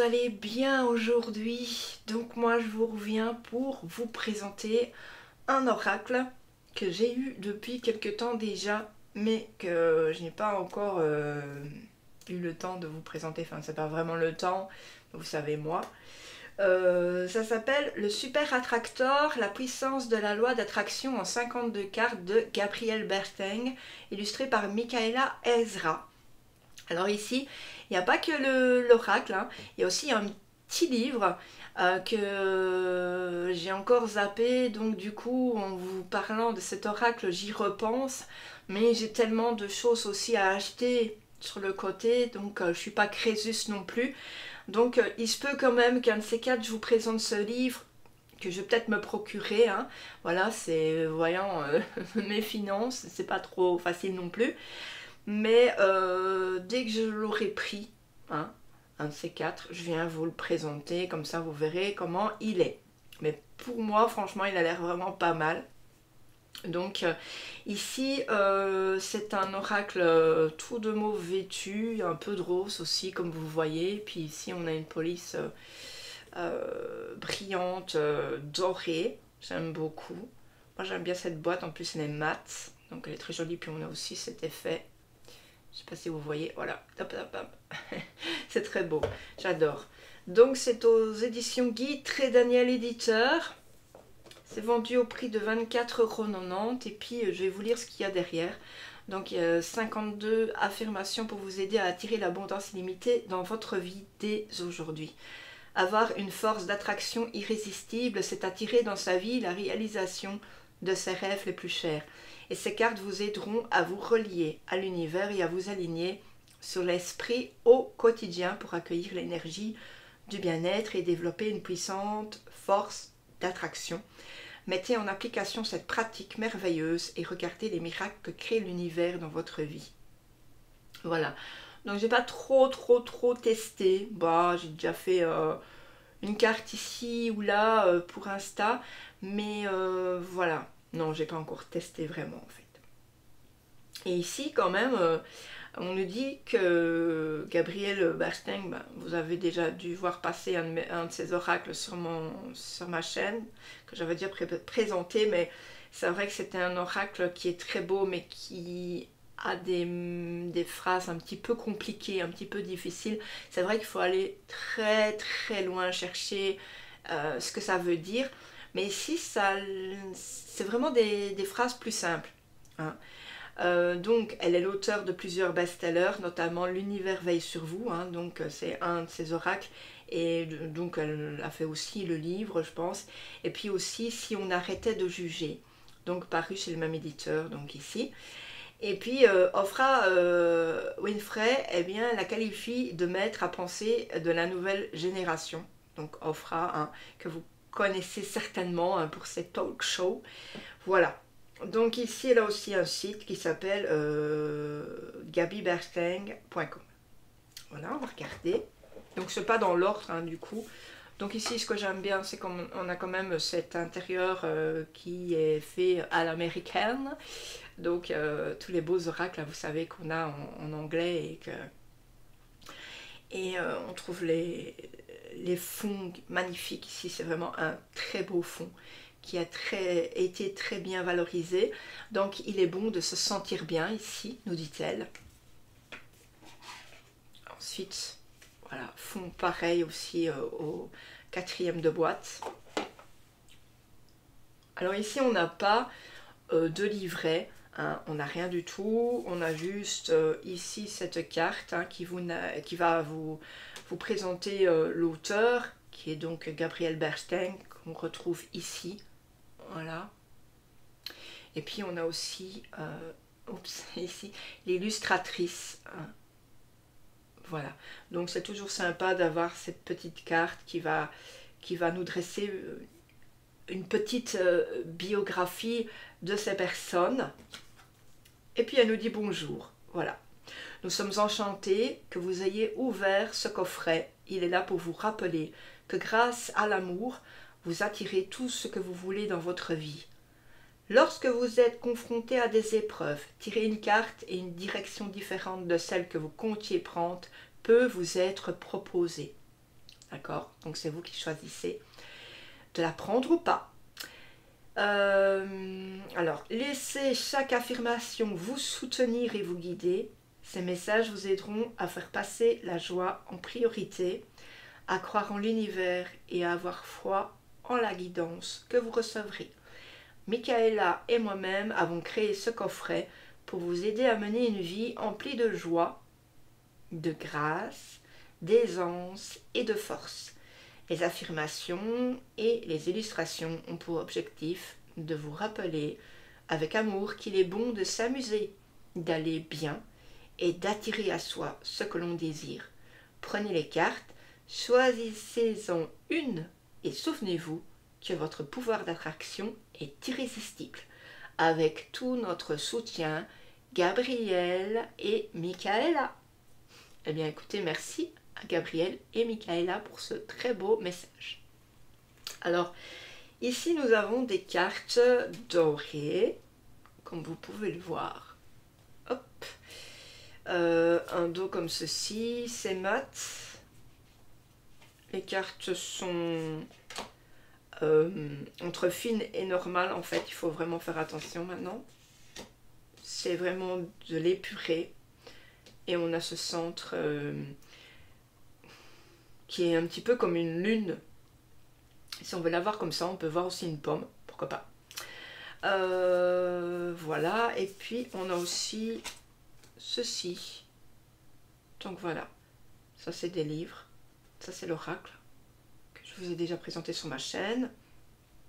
allez bien aujourd'hui. Donc moi je vous reviens pour vous présenter un oracle que j'ai eu depuis quelque temps déjà, mais que je n'ai pas encore eu le temps de vous présenter. Enfin, c'est pas vraiment le temps, vous savez moi. Ça s'appelle le Super Attractor, la puissance de la loi d'attraction en 52 cartes de Gabriel Bernstein, illustré par Michaela Ezra. Alors ici, il n'y a pas que l'oracle, hein. Il y a aussi un petit livre que j'ai encore zappé, donc du coup, en vous parlant de cet oracle, j'y repense, mais j'ai tellement de choses aussi à acheter sur le côté, donc je ne suis pas Crésus non plus. Donc il se peut quand même qu'un de ces quatre, je vous présente ce livre, que je vais peut-être me procurer, hein. Voilà, c'est, voyant mes finances, c'est pas trop facile non plus. Mais dès que je l'aurai pris, hein, un de ces quatre, je viens vous le présenter, comme ça vous verrez comment il est. Mais pour moi, franchement, il a l'air vraiment pas mal. Donc ici, c'est un oracle tout de mauve vêtu, un peu de rose aussi, comme vous voyez. Puis ici, on a une police brillante, dorée. J'aime beaucoup. Moi, j'aime bien cette boîte. En plus, elle est mate. Donc, elle est très jolie. Puis, on a aussi cet effet. Je sais pas si vous voyez, voilà, c'est très beau, j'adore. Donc c'est aux éditions Guy, Trait Daniel éditeur. C'est vendu au prix de 24,90 € et puis je vais vous lire ce qu'il y a derrière. Donc il y a 52 affirmations pour vous aider à attirer l'abondance illimitée dans votre vie dès aujourd'hui. Avoir une force d'attraction irrésistible, c'est attirer dans sa vie la réalisation de ses rêves les plus chers. Et ces cartes vous aideront à vous relier à l'univers et à vous aligner sur l'esprit au quotidien pour accueillir l'énergie du bien-être et développer une puissante force d'attraction. Mettez en application cette pratique merveilleuse et regardez les miracles que crée l'univers dans votre vie. Voilà. Donc j'ai pas trop testé. Bah, j'ai déjà fait une carte ici ou là pour Insta, mais voilà. Non, j'ai pas encore testé vraiment en fait. Et ici quand même, on nous dit que Gabriel Bernstein, ben, vous avez déjà dû voir passer un de ses oracles sur ma chaîne, que j'avais déjà présenté, mais c'est vrai que c'était un oracle qui est très beau, mais qui a des phrases un petit peu compliquées, un petit peu difficiles. C'est vrai qu'il faut aller très loin chercher ce que ça veut dire, mais ici c'est vraiment des phrases plus simples, hein. Donc elle est l'auteure de plusieurs best-sellers, notamment L'univers veille sur vous, hein, donc c'est un de ses oracles, et donc elle a fait aussi le livre je pense, et puis aussi Si on arrêtait de juger, donc paru chez le même éditeur, donc ici. Et puis Oprah Winfrey, eh bien, la qualifie de maître à penser de la nouvelle génération, donc Oprah, hein, que vous connaissez certainement, hein, pour ses talk shows, voilà. Donc ici, elle a aussi un site qui s'appelle gabybernstein.com. Voilà, on va regarder. Donc c'est pas dans l'ordre, hein, du coup. Donc ici, ce que j'aime bien, c'est qu'on a quand même cet intérieur qui est fait à l'américaine. Donc tous les beaux oracles, là, vous savez qu'on a en anglais et on trouve les fonds magnifiques ici. C'est vraiment un très beau fond qui a été très bien valorisé. Donc il est bon de se sentir bien ici, nous dit-elle. Ensuite, voilà, fond pareil aussi au 4e de boîte. Alors ici, on n'a pas de livret, hein, on n'a rien du tout. On a juste ici cette carte, hein, qui va vous présenter l'auteur, qui est donc Gabriel Bernstein, qu'on retrouve ici. Voilà. Et puis on a aussi ici l'illustratrice, hein. Voilà. Donc c'est toujours sympa d'avoir cette petite carte qui va nous dresser une petite biographie de ces personnes. Et puis elle nous dit bonjour. Voilà. Nous sommes enchantés que vous ayez ouvert ce coffret. Il est là pour vous rappeler que grâce à l'amour, vous attirez tout ce que vous voulez dans votre vie. Lorsque vous êtes confronté à des épreuves, tirer une carte et une direction différente de celle que vous comptiez prendre peut vous être proposée. D'accord? Donc c'est vous qui choisissez de la prendre ou pas. Alors, laissez chaque affirmation vous soutenir et vous guider. Ces messages vous aideront à faire passer la joie en priorité, à croire en l'univers et à avoir foi en la guidance que vous recevrez. Michaela et moi-même avons créé ce coffret pour vous aider à mener une vie emplie de joie, de grâce, d'aisance et de force. Les affirmations et les illustrations ont pour objectif de vous rappeler avec amour qu'il est bon de s'amuser, d'aller bien et d'attirer à soi ce que l'on désire. Prenez les cartes, choisissez-en une et souvenez-vous que votre pouvoir d'attraction est irrésistible. Avec tout notre soutien, Gabrielle et Michaela. Eh bien écoutez, merci à Gabrielle et Michaela pour ce très beau message. Alors, ici nous avons des cartes dorées, comme vous pouvez le voir. Hop. Un dos comme ceci, c'est mat. Les cartes sont entre fines et normales, en fait, il faut vraiment faire attention maintenant. C'est vraiment de l'épuré. Et on a ce centre qui est un petit peu comme une lune. Si on veut la voir comme ça, on peut voir aussi une pomme, pourquoi pas. Voilà, et puis on a aussi ceci. Donc voilà, ça c'est des livres, ça c'est l'oracle que je vous ai déjà présenté sur ma chaîne.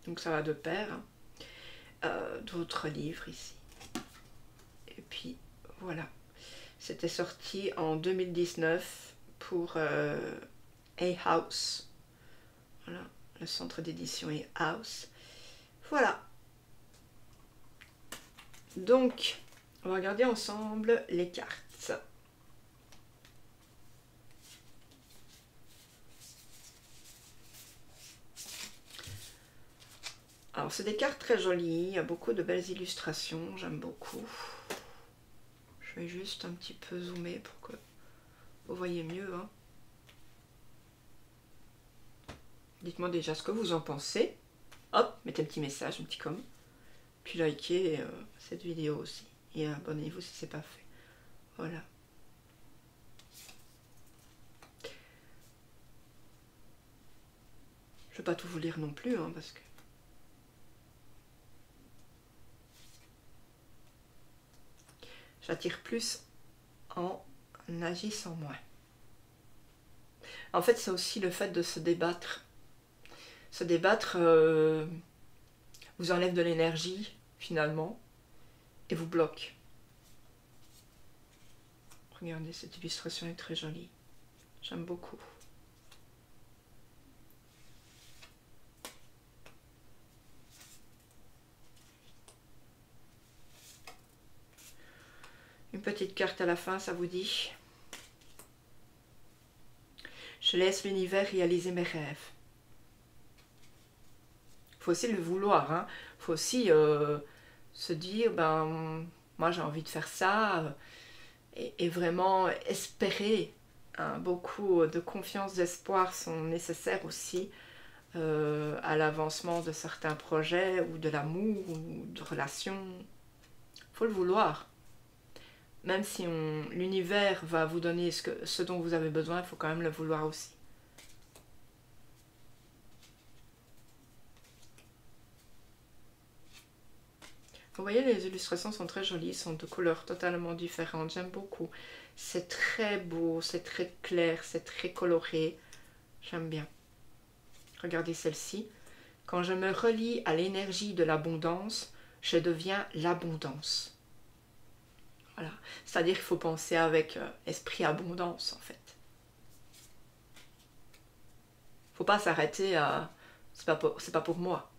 Donc ça va de pair. D'autres livres ici. Et puis voilà, c'était sorti en 2019 pour A-House. Voilà, le centre d'édition est House. Voilà. Donc, on va regarder ensemble les cartes. Alors, c'est des cartes très jolies. Il y a beaucoup de belles illustrations. J'aime beaucoup. Je vais juste un petit peu zoomer pour que vous voyez mieux. Hein. Dites-moi déjà ce que vous en pensez. Hop, mettez un petit message, un petit com. Puis likez cette vidéo aussi. Et abonnez-vous si ce n'est pas fait. Voilà. Je ne vais pas tout vous lire non plus, hein, parce que... J'attire plus en agissant moins. En fait, c'est aussi le fait de se débattre. Se débattre vous enlève de l'énergie, finalement, et vous bloque. Regardez, cette illustration est très jolie. J'aime beaucoup. Une petite carte à la fin, ça vous dit? Je laisse l'univers réaliser mes rêves. Il faut aussi le vouloir. Hein. Il faut aussi se dire, ben, moi j'ai envie de faire ça. Et vraiment espérer. Hein. Beaucoup de confiance, d'espoir sont nécessaires aussi à l'avancement de certains projets ou de l'amour ou de relations. Il faut le vouloir. Même si l'univers va vous donner ce dont vous avez besoin, il faut quand même le vouloir aussi. Vous voyez, les illustrations sont très jolies, sont de couleurs totalement différentes. J'aime beaucoup. C'est très beau, c'est très clair, c'est très coloré. J'aime bien. Regardez celle-ci. Quand je me relie à l'énergie de l'abondance, je deviens l'abondance. Voilà. C'est-à-dire qu'il faut penser avec esprit abondance, en fait. Il ne faut pas s'arrêter à « c'est pas pour moi ».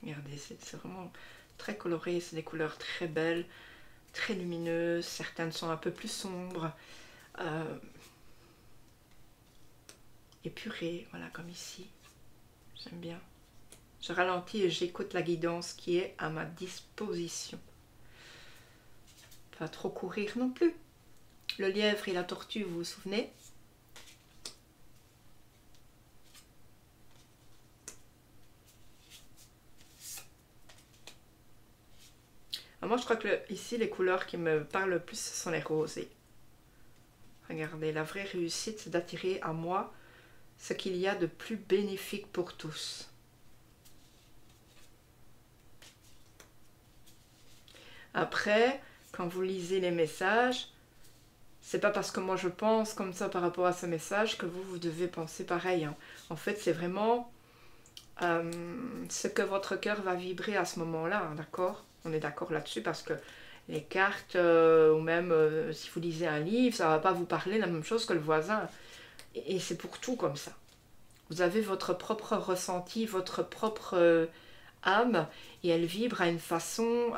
Regardez, c'est vraiment très coloré, c'est des couleurs très belles, très lumineuses, certaines sont un peu plus sombres, épurées, voilà, comme ici. J'aime bien. Je ralentis et j'écoute la guidance qui est à ma disposition. Pas trop courir non plus. Le lièvre et la tortue, vous vous souvenez? Moi, je crois que ici, les couleurs qui me parlent le plus, ce sont les rosés. Regardez, la vraie réussite, c'est d'attirer à moi ce qu'il y a de plus bénéfique pour tous. Après, quand vous lisez les messages, c'est pas parce que moi je pense comme ça par rapport à ce message que vous devez penser pareil. Hein. En fait, c'est vraiment ce que votre cœur va vibrer à ce moment-là, hein, d'accord? On est d'accord là-dessus parce que les cartes, ou même si vous lisez un livre, ça ne va pas vous parler la même chose que le voisin. Et c'est pour tout comme ça. Vous avez votre propre ressenti, votre propre âme, et elle vibre à une façon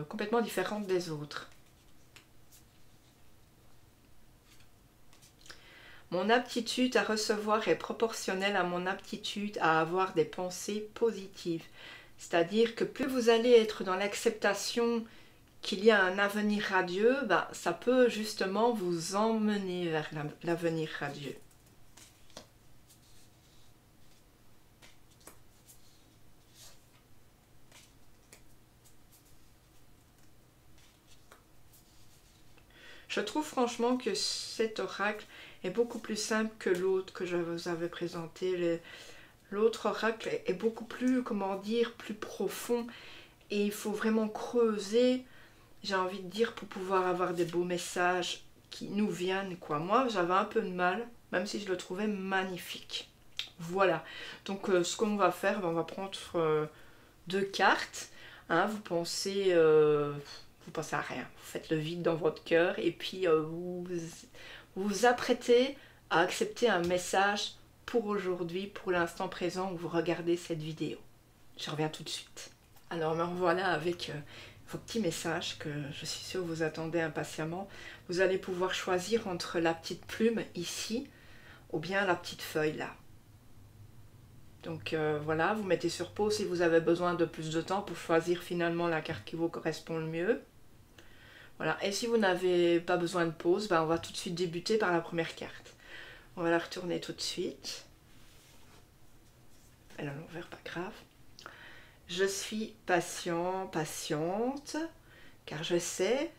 complètement différente des autres. Mon aptitude à recevoir est proportionnelle à mon aptitude à avoir des pensées positives. C'est-à-dire que plus vous allez être dans l'acceptation qu'il y a un avenir radieux, ben, ça peut justement vous emmener vers l'avenir radieux. Je trouve franchement que cet oracle est beaucoup plus simple que l'autre que je vous avais présenté. L'autre oracle est beaucoup plus, comment dire, plus profond. Et il faut vraiment creuser, j'ai envie de dire, pour pouvoir avoir des beaux messages qui nous viennent, quoi. Moi, j'avais un peu de mal, même si je le trouvais magnifique. Voilà. Donc, ce qu'on va faire, on va prendre 2 cartes. Hein, vous pensez à rien. Vous faites le vide dans votre cœur et puis vous vous apprêtez à accepter un message pour aujourd'hui, pour l'instant présent où vous regardez cette vidéo. Je reviens tout de suite. Alors me revoilà avec vos petits messages que je suis sûre vous attendez impatiemment. Vous allez pouvoir choisir entre la petite plume ici ou bien la petite feuille là. Donc voilà, vous mettez sur pause si vous avez besoin de plus de temps pour choisir finalement la carte qui vous correspond le mieux. Voilà, et si vous n'avez pas besoin de pause, ben on va tout de suite débuter par la première carte. On va la retourner tout de suite. Elle est à l'envers, pas grave. Je suis patient, patiente, car je sais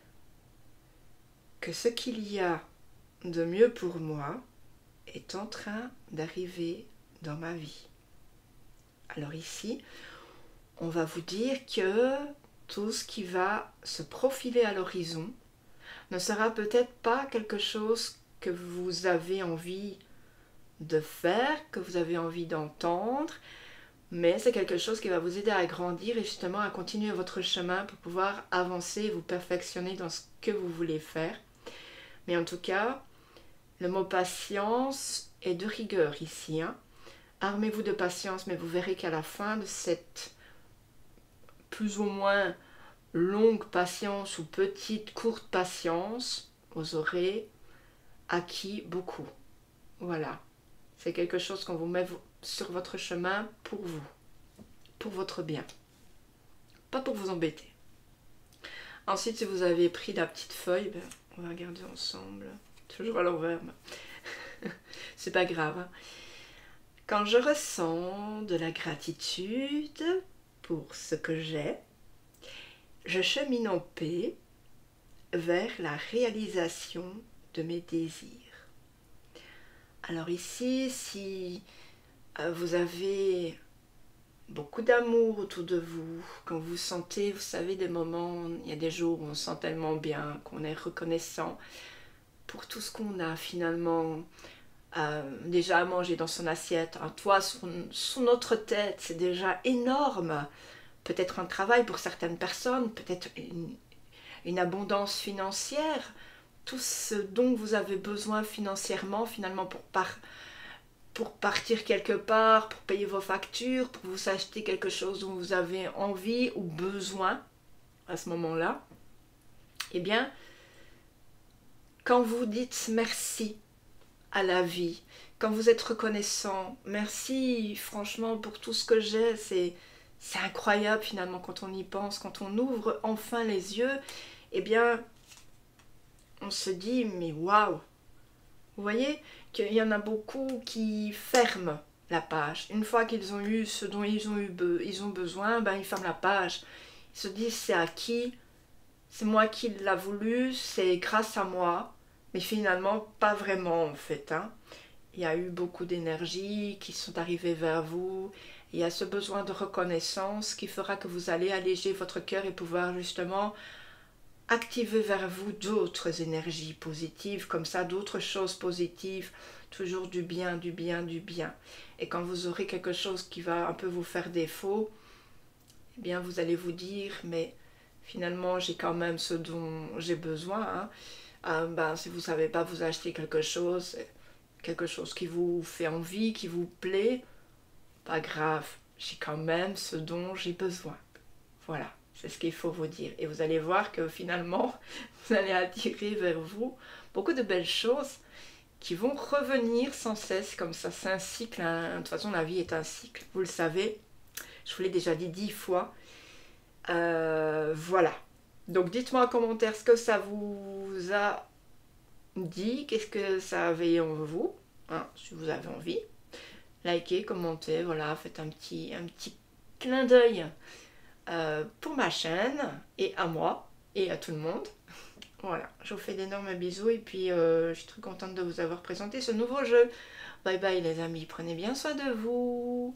que ce qu'il y a de mieux pour moi est en train d'arriver dans ma vie. Alors ici, on va vous dire que tout ce qui va se profiler à l'horizon ne sera peut-être pas quelque chose que vous avez envie de faire, que vous avez envie d'entendre, mais c'est quelque chose qui va vous aider à grandir et justement à continuer votre chemin pour pouvoir avancer et vous perfectionner dans ce que vous voulez faire. Mais en tout cas, le mot patience est de rigueur ici. Hein. Armez-vous de patience, mais vous verrez qu'à la fin de cette plus ou moins longue patience ou petite, courte patience, vous aurez acquis beaucoup. Voilà. C'est quelque chose qu'on vous met sur votre chemin pour vous, pour votre bien, pas pour vous embêter. Ensuite, si vous avez pris la petite feuille, ben, on va regarder ensemble. Toujours à l'envers. C'est pas grave. Hein. Quand je ressens de la gratitude pour ce que j'ai, je chemine en paix vers la réalisation de mes désirs. Alors ici, si vous avez beaucoup d'amour autour de vous, quand vous sentez, vous savez, des moments, il y a des jours où on se sent tellement bien, qu'on est reconnaissant pour tout ce qu'on a finalement déjà à manger dans son assiette, un toit sur notre tête, c'est déjà énorme. Peut-être un travail pour certaines personnes, peut-être une abondance financière, tout ce dont vous avez besoin financièrement finalement pour partir quelque part, pour payer vos factures, pour vous acheter quelque chose dont vous avez envie ou besoin à ce moment-là, eh bien, quand vous dites merci à la vie, quand vous êtes reconnaissant, merci franchement pour tout ce que j'ai, c'est incroyable finalement quand on y pense, quand on ouvre enfin les yeux, eh bien on se dit mais waouh, vous voyez qu'il y en a beaucoup qui ferment la page. Une fois qu'ils ont eu ce dont ils ont besoin, ben ils ferment la page. Ils se disent c'est acquis, c'est moi qui l'a voulu, c'est grâce à moi, mais finalement pas vraiment en fait. Hein. Il y a eu beaucoup d'énergie qui sont arrivées vers vous. Il y a ce besoin de reconnaissance qui fera que vous allez alléger votre cœur et pouvoir justement activer vers vous d'autres énergies positives, comme ça, d'autres choses positives, toujours du bien, du bien, du bien. Et quand vous aurez quelque chose qui va un peu vous faire défaut, eh bien vous allez vous dire, mais finalement j'ai quand même ce dont j'ai besoin. Hein. Si vous ne savez pas vous acheter quelque chose qui vous fait envie, qui vous plaît, pas grave, j'ai quand même ce dont j'ai besoin. Voilà, c'est ce qu'il faut vous dire. Et vous allez voir que finalement, vous allez attirer vers vous beaucoup de belles choses qui vont revenir sans cesse, comme ça, c'est un cycle. Hein. De toute façon, la vie est un cycle, vous le savez. Je vous l'ai déjà dit 10 fois. Voilà. Donc dites-moi en commentaire ce que ça vous a dit, qu'est-ce que ça avait en vous, hein, si vous avez envie. Likez, commentez, voilà, faites un petit clin d'œil pour ma chaîne et à moi et à tout le monde. Voilà, je vous fais d'énormes bisous et puis je suis très contente de vous avoir présenté ce nouveau jeu. Bye bye les amis, prenez bien soin de vous.